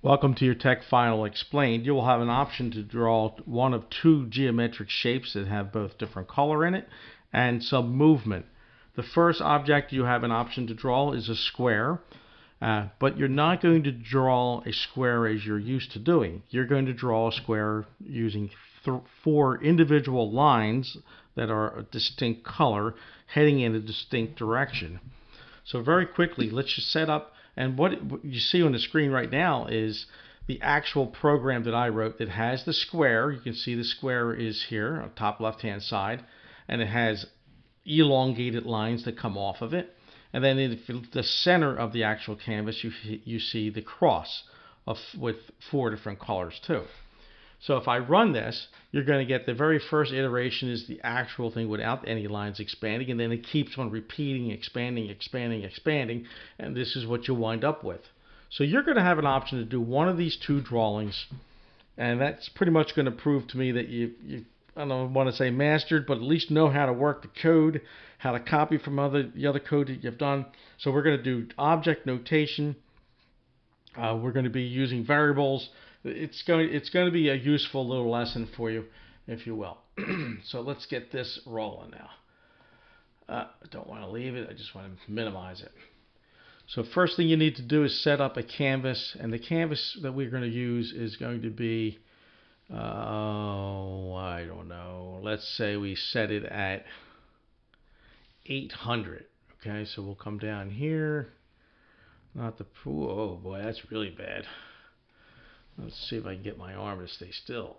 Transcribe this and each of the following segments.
Welcome to your Tech Final Explained. You will have an option to draw one of two geometric shapes that have both different color in it and some movement. The first object you have an option to draw is a square, but you're not going to draw a square as you're used to doing. You're going to draw a square using four individual lines that are a distinct color heading in a distinct direction. So very quickly, let's just set up, and what you see on the screen right now is the actual program that I wrote that has the square. You can see the square is here on top left hand side, and it has elongated lines that come off of it. And then in the center of the actual canvas, you see the cross with four different colors too. So if I run this, you're going to get the very first iteration is the actual thing without any lines expanding, and then it keeps on repeating, expanding, expanding, expanding, and this is what you'll wind up with. So you're going to have an option to do one of these two drawings, and that's pretty much going to prove to me that you I don't want to say mastered, but at least know how to work the code, how to copy from the other code that you've done. So we're going to do object notation. We're going to be using variables. It's going to be a useful little lesson for you, if you will. So let's get this rolling now. I don't want to leave it. I just want to minimize it. So first thing you need to do is set up a canvas, and the canvas that we're going to use is going to be, I don't know. Let's say we set it at 800. Okay, so we'll come down here. Not the oh boy, that's really bad. Let's see if I can get my arm to stay still.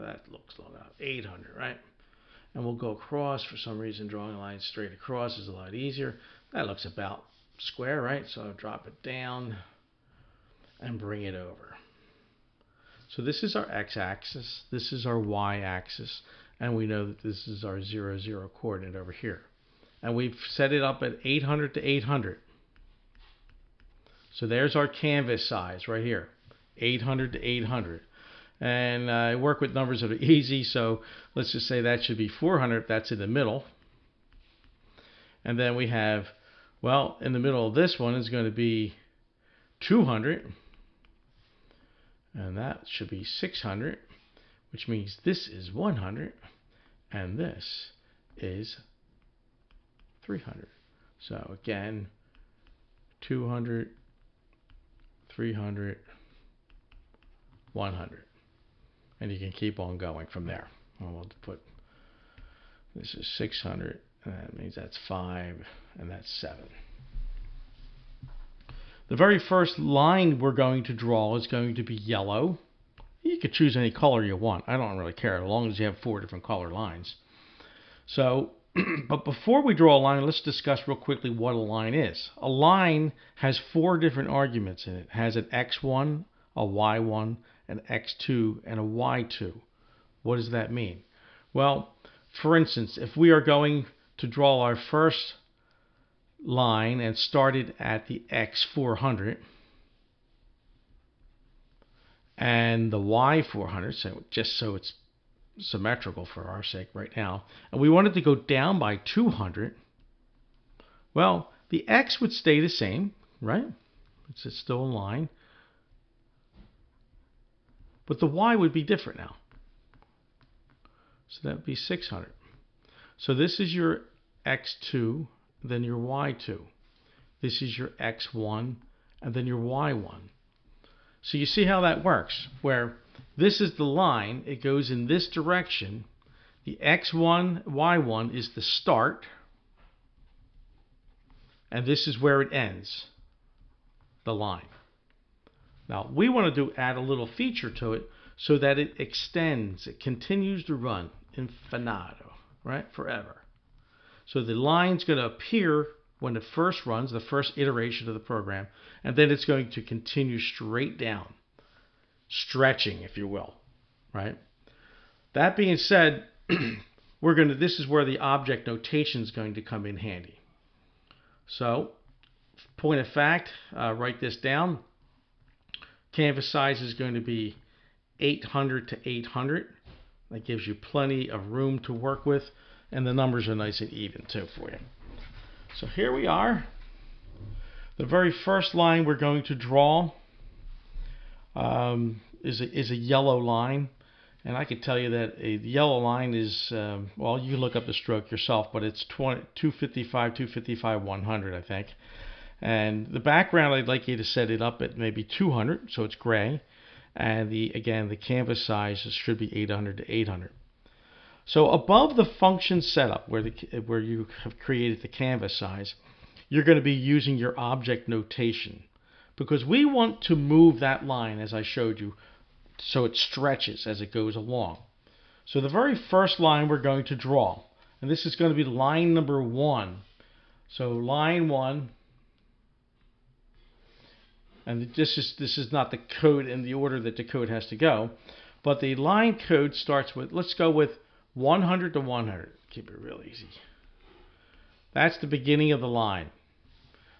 That looks long enough. 800, right? And we'll go across. For some reason, drawing a line straight across is a lot easier. That looks about square, right? So I'll drop it down and bring it over. So this is our x-axis. This is our y-axis. And we know that this is our 0, 0 coordinate over here. And we've set it up at 800 to 800. So there's our canvas size right here, 800 to 800. And I work with numbers that are easy, so let's just say that should be 400. That's in the middle. And then we have, well, in the middle of this one is going to be 200. And that should be 600, which means this is 100. And this is 300. So again, 200, 300, 100. And you can keep on going from there. We'll put, this is 600, and that means that's 5, and that's 7. The very first line we're going to draw is going to be yellow. You could choose any color you want. I don't really care, as long as you have 4 different color lines. So, but before we draw a line, let's discuss real quickly what a line is. A line has 4 different arguments in it. It has an x1, a y1, an x2, and a y2. What does that mean? Well, for instance, if we are going to draw our first line and started at the x400 and the y400, so just so it's symmetrical for our sake right now, and we wanted to go down by 200, well, the x would stay the same, right? It's still in line. But the y would be different now. So that would be 600. So this is your x2, then your y2. This is your x1, and then your y1. So you see how that works, where this is the line, it goes in this direction. The x1, y1 is the start, and this is where it ends, the line. Now we want to add a little feature to it so that it extends, it continues to run infinitum, right, forever. So the line's going to appear when it first runs, the first iteration of the program, and then it's going to continue straight down, stretching, if you will, right? That being said, this is where the object notation is going to come in handy. So, point of fact, write this down. Canvas size is going to be 800 to 800. That gives you plenty of room to work with, and the numbers are nice and even too for you. So here we are. The very first line we're going to draw is a yellow line. And I can tell you that a yellow line is, well, you can look up the stroke yourself, but it's 255, 255, 100, I think. And the background, I'd like you to set it up at maybe 200, so it's gray. And again, the canvas size should be 800 to 800. So above the function setup, where you have created the canvas size, you're going to be using your object notation, because we want to move that line, as I showed you, so it stretches as it goes along. So the very first line we're going to draw, and this is going to be line number 1. So line 1, and this is not the code in the order that the code has to go, but the line code starts with, let's go with 100 to 100. Keep it real easy. That's the beginning of the line.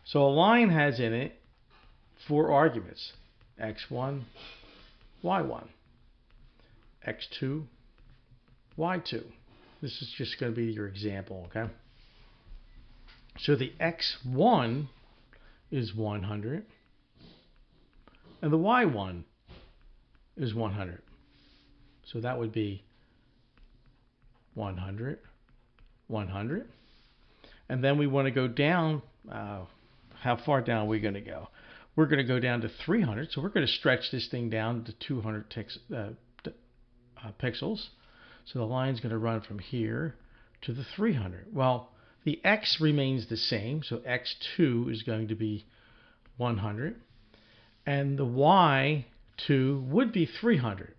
So a line has in it 4 arguments: x1, y1, x2, y2. This is just going to be your example, okay? So the x1 is 100, and the y1 is 100. So that would be 100, 100. And then we want to go down. How far down are we going to go? We're going to go down to 300. So we're going to stretch this thing down to 200 pixels. So the line's going to run from here to the 300. Well, the x remains the same. So x2 is going to be 100. And the y2 would be 300.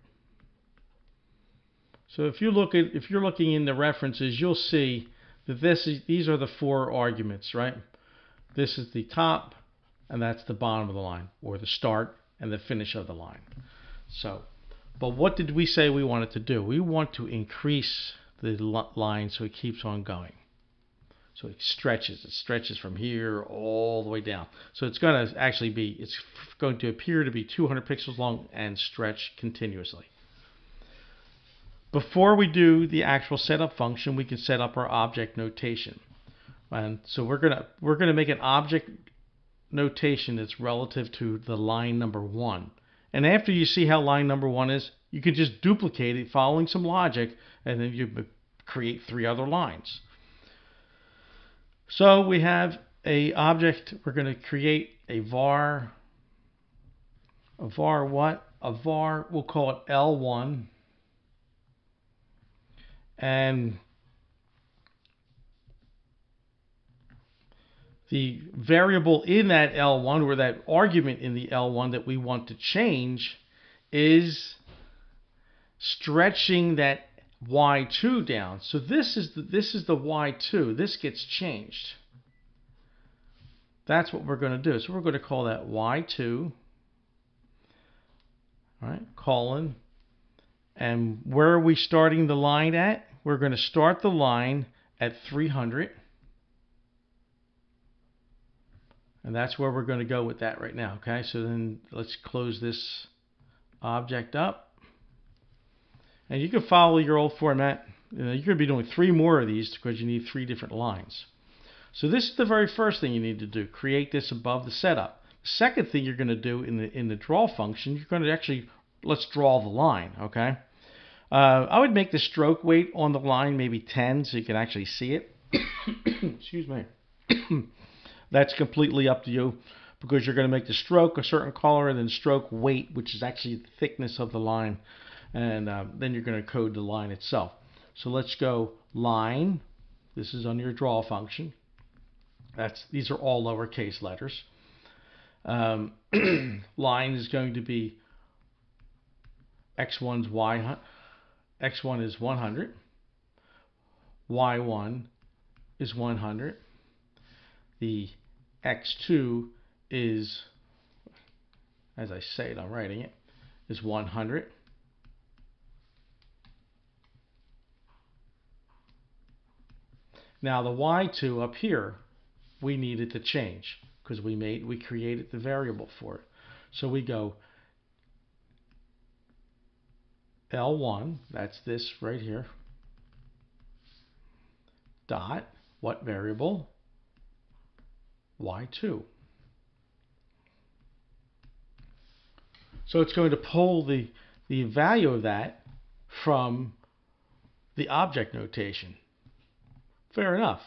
So if you're looking in the references, you'll see that these are the 4 arguments, right? This is the top, and that's the bottom of the line, or the start and the finish of the line. So, but what did we say we wanted to do? We want to increase the line so it keeps on going. So it stretches from here all the way down. So it's going to actually be, it's going to appear to be 200 pixels long and stretch continuously. Before we do the actual setup function, we can set up our object notation. And so we're gonna make an object notation that's relative to the line number 1. And after you see how line number 1 is, you can just duplicate it following some logic, and then you create 3 other lines. So we have a object. We're going to create a var. A var what? A var, we'll call it L1. And the variable in that L1, or that argument in the L1 that we want to change, is stretching that y2 down. So this is the y2. This gets changed. That's what we're going to do. So we're going to call that y2, all right, colon. And where are we starting the line at? We're going to start the line at 300. And that's where we're going to go with that right now. Okay, so then let's close this object up. And you can follow your old format. You're going to be doing 3 more of these because you need 3 different lines. So this is the very first thing you need to do. Create this above the setup. The second thing you're going to do in the draw function, you're going to actually, let's draw the line, okay? I would make the stroke weight on the line maybe 10 so you can actually see it. Excuse me. That's completely up to you, because you're going to make the stroke a certain color and then stroke weight, which is actually the thickness of the line, and then you're going to code the line itself. So let's go line. This is on your draw function. These are all lowercase letters. Line is going to be x1's x1 is 100, y1 is 100, the x2 is, as I say it, I'm writing it, is 100. Now the y2 up here, we needed to change because we created the variable for it. So we go L1, that's this right here, dot, what variable? Y2. So it's going to pull the value of that from the object notation. Fair enough.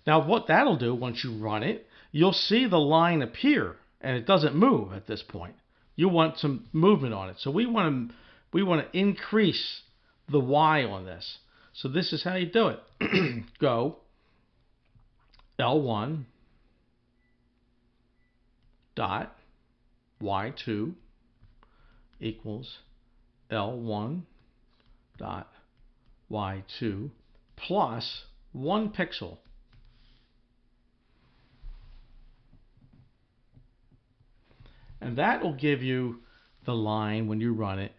Now what that'll do once you run it, you'll see the line appear and it doesn't move at this point. You want some movement on it. So we want to increase the Y on this. So this is how you do it. Go L1 dot Y2 equals L1 dot Y2 plus 1 pixel. And that will give you the line when you run it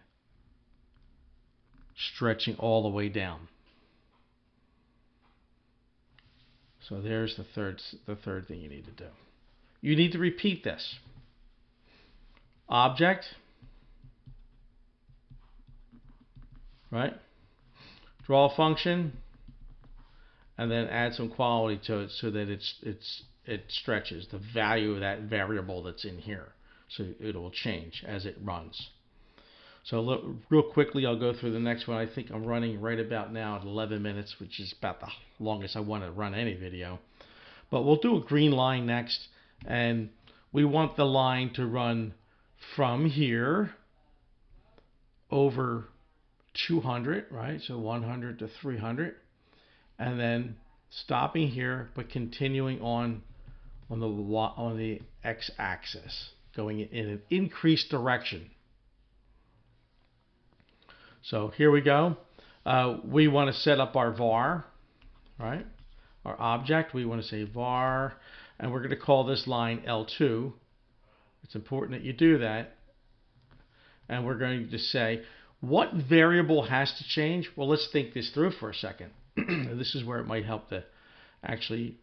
stretching all the way down. So there's the third thing you need to do. You need to repeat this. Object, right? Draw a function, and then add some quality to it so that it stretches the value of that variable that's in here. So it will change as it runs. So real quickly, I'll go through the next one. I think I'm running right about now at 11 minutes, which is about the longest I want to run any video. But we'll do a green line next, and we want the line to run from here over 200, right? So 100 to 300, and then stopping here, but continuing on the x-axis, going in an increased direction. So here we go. We want to set up our var, right? Our object. We want to say var, and we're going to call this line L2. It's important that you do that. And we're going to say, what variable has to change? Well, let's think this through for a second. This is where it might help to actually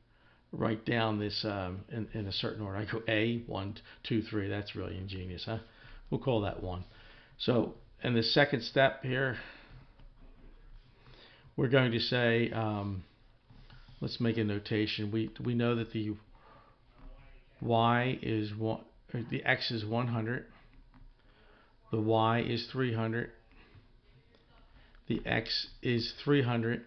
write down this in a certain order. I go A, 1, 2, 3. That's really ingenious, huh? We'll call that 1. So in the second step here, we're going to say, let's make a notation. We know that the y is the x is 100, the y is 300, the x is 300,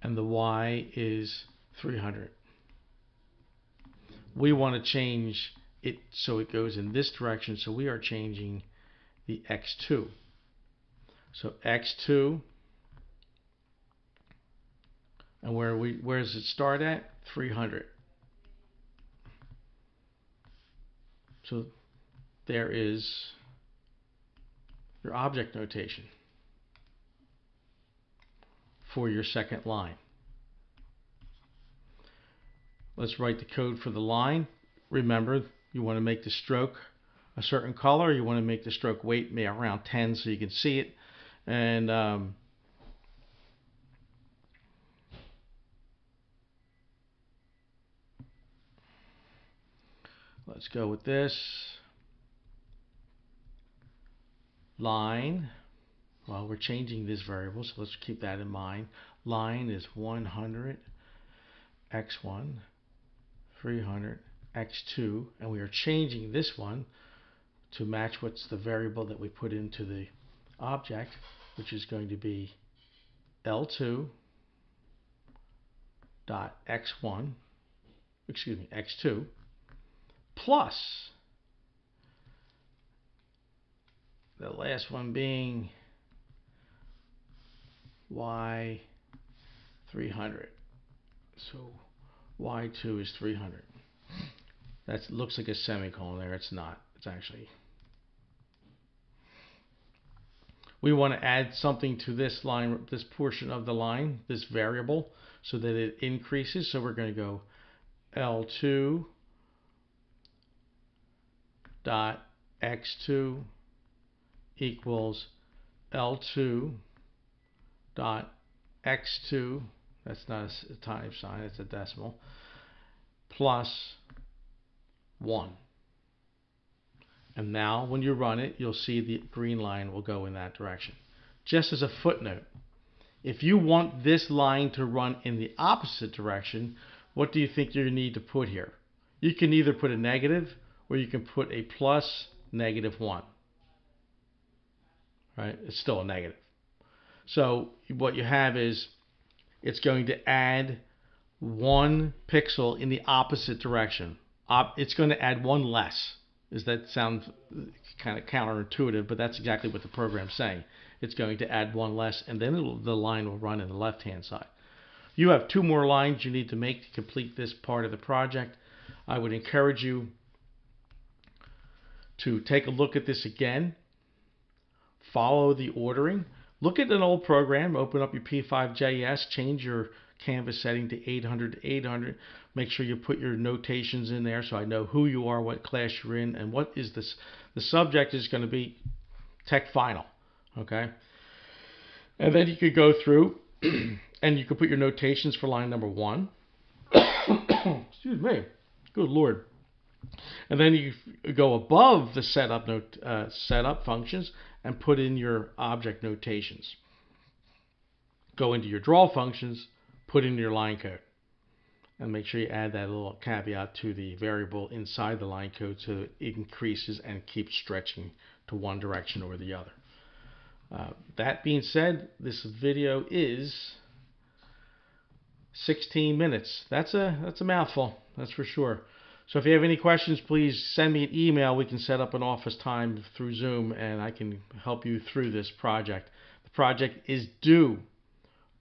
and the y is 300. We want to change it so it goes in this direction, so we are changing the x2. So x2, and where does it start at? 300. So there is your object notation for your second line. Let's write the code for the line. Remember, you want to make the stroke a certain color. You want to make the stroke weight around 10 so you can see it. And let's go with this line. Well, we're changing this variable, so let's keep that in mind. Line is 100 x1, 300 x2, and we are changing this one to match what's the variable that we put into the object, which is going to be L2 dot x1, excuse me, x2 plus the last one being y 300. So y2 is 300. That looks like a semicolon there. It's not. It's actually. We want to add something to this line, this portion of the line, this variable, so that it increases. So we're going to go L2 dot x2 equals L2 dot x2, that's not a times sign, it's a decimal, plus 1. And now when you run it, you'll see the green line will go in that direction. Just as a footnote, if you want this line to run in the opposite direction, what do you think you need to put here? You can either put a negative or you can put a plus -1. Right? It's still a negative. So what you have is it's going to add 1 pixel in the opposite direction. It's going to add 1 less. Does that sound kind of counterintuitive? But that's exactly what the program's saying. It's going to add 1 less, and then the line will run in the left-hand side. You have 2 more lines you need to make to complete this part of the project. I would encourage you to take a look at this again. Follow the ordering. Look at an old program. Open up your P5JS. Change your canvas setting to 800 to 800. Make sure you put your notations in there so I know who you are, what class you're in, and what is this. The subject is going to be Tech Final. Okay? And then you could go through and you could put your notations for line number 1. Excuse me. Good Lord. And then you go above the setup functions and put in your object notations. Go into your draw functions, put in your line code, and make sure you add that little caveat to the variable inside the line code so that it increases and keeps stretching to one direction or the other. That being said, this video is 16 minutes. That's a mouthful, that's for sure. So if you have any questions, please send me an email. We can set up an office time through Zoom, and I can help you through this project. The project is due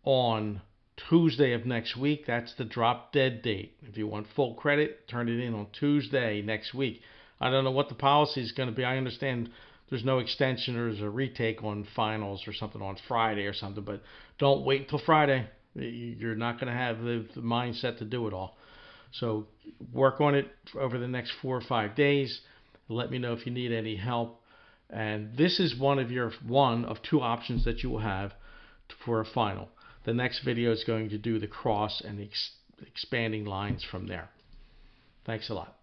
on Tuesday of next week. That's the drop dead date. If you want full credit, turn it in on Tuesday next week. I don't know what the policy is going to be. I understand there's no extension or there's a retake on finals or something on Friday or something, but don't wait until Friday. You're not going to have the mindset to do it all. So work on it over the next 4 or 5 days. Let me know if you need any help. And this is one of 2 options that you will have for a final. The next video is going to do the cross and the expanding lines from there. Thanks a lot.